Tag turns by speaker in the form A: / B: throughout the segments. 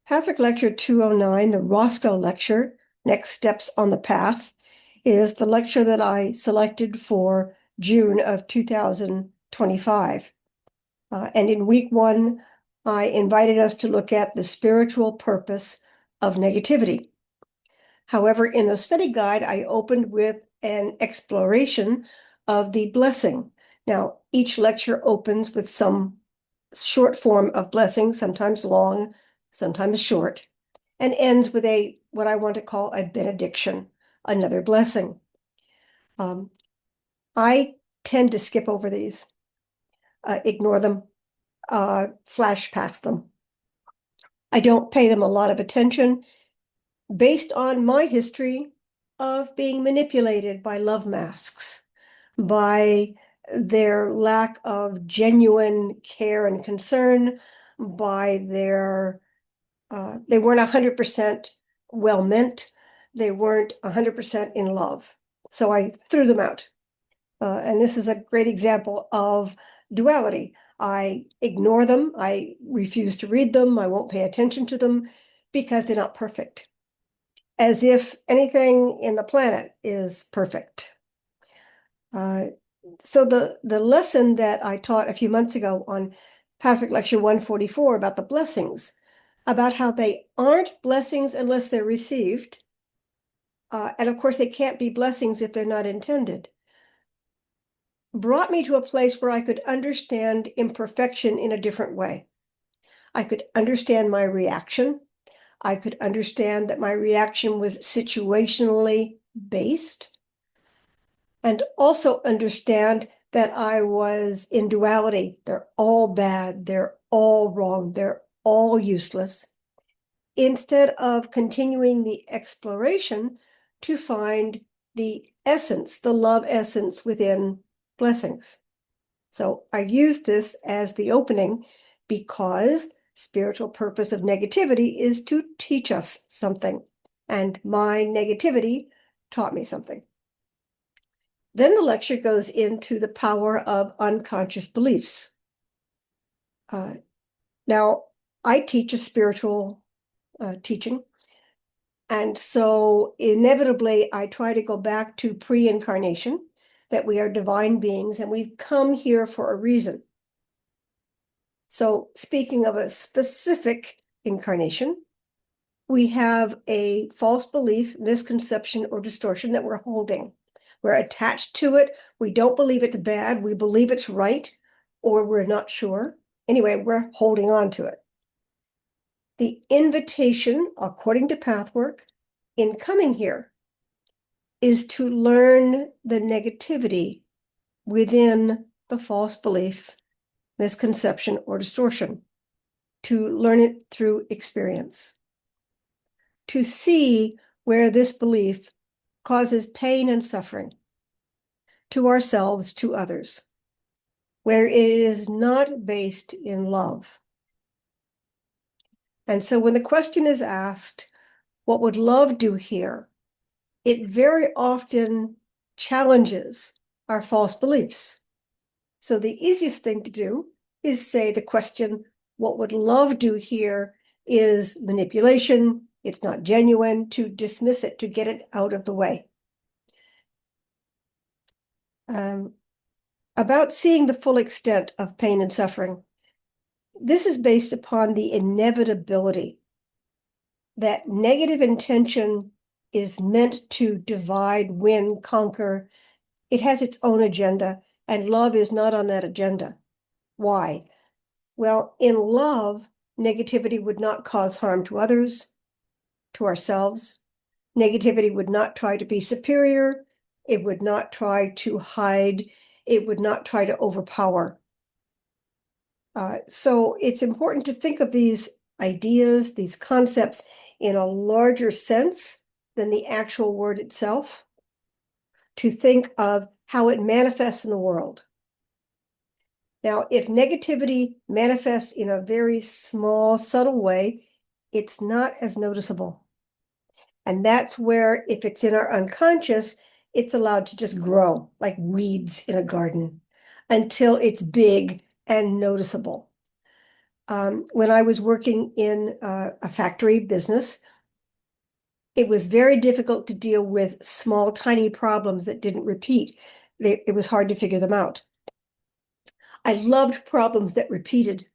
A: Patrick Lecture 209, the Roscoe Lecture, Next Steps on the Path, is the lecture that I selected for June of 2025. And in week one, I invited us to look at the spiritual purpose of negativity. However, in the study guide, I opened with an exploration of the blessing. Now, each lecture opens with some short form of blessing, sometimes long, sometimes short, and ends with what I want to call a benediction, another blessing. I tend to skip over these, ignore them, flash past them. I don't pay them a lot of attention based on my history of being manipulated by love masks, by their lack of genuine care and concern, by their they weren't 100% well meant. They weren't 100% in love. So I threw them out. And this is a great example of duality. I ignore them. I refuse to read them. I won't pay attention to them because they're not perfect. As if anything in the planet is perfect. So the lesson that I taught a few months ago on Patrick Lecture 144 about the blessings, about how they aren't blessings unless they're received. And of course, they can't be blessings if they're not intended, brought me to a place where I could understand imperfection in a different way. I could understand my reaction. I could understand that my reaction was situationally based, and also understand that I was in duality. They're all bad. They're all wrong. They're all useless. Instead of continuing the exploration to find the essence, the love essence within blessings. So I use this as the opening because spiritual purpose of negativity is to teach us something, and my negativity taught me something. Then the lecture goes into the power of unconscious beliefs. Now, I teach a spiritual teaching. And so inevitably, I try to go back to pre-incarnation, that we are divine beings and we've come here for a reason. So speaking of a specific incarnation, we have a false belief, misconception, or distortion that we're holding. We're attached to it. We don't believe it's bad. We believe it's right, or we're not sure. Anyway, we're holding on to it. The invitation, according to Pathwork, in coming here is to learn the negativity within the false belief, misconception, or distortion, to learn it through experience, to see where this belief causes pain and suffering to ourselves, to others, where it is not based in love. And so when the question is asked, what would love do here? It very often challenges our false beliefs. So the easiest thing to do is say the question, what would love do here, is manipulation. It's not genuine, to dismiss it, to get it out of the way. About seeing the full extent of pain and suffering. This is based upon the inevitability that negative intention is meant to divide, win, conquer. It has its own agenda, and love is not on that agenda. Why? Well, in love, negativity would not cause harm to others, to ourselves. Negativity would not try to be superior. It would not try to hide. It would not try to overpower. So it's important to think of these ideas, these concepts, in a larger sense than the actual word itself, to think of how it manifests in the world. Now, if negativity manifests in a very small, subtle way, it's not as noticeable. And that's where, if it's in our unconscious, it's allowed to just grow like weeds in a garden until it's big and noticeable. When I was working in a factory business, it was very difficult to deal with small, tiny problems that didn't repeat. It was hard to figure them out. I loved problems that repeated.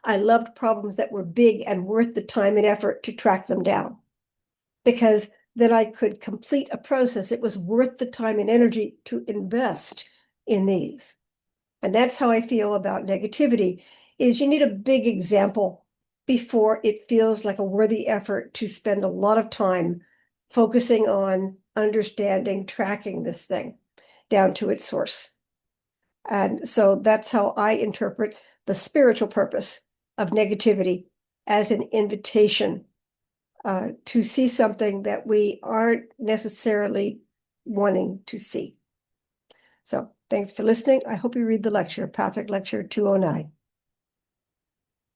A: I loved problems that were big and worth the time and effort to track them down, because then I could complete a process. It was worth the time and energy to invest in these. And that's how I feel about negativity, is you need a big example before it feels like a worthy effort to spend a lot of time focusing on understanding, tracking this thing down to its source. And so that's how I interpret the spiritual purpose of negativity, as an invitation to see something that we aren't necessarily wanting to see. So thanks for listening. I hope you read the lecture, Patrick Lecture 209.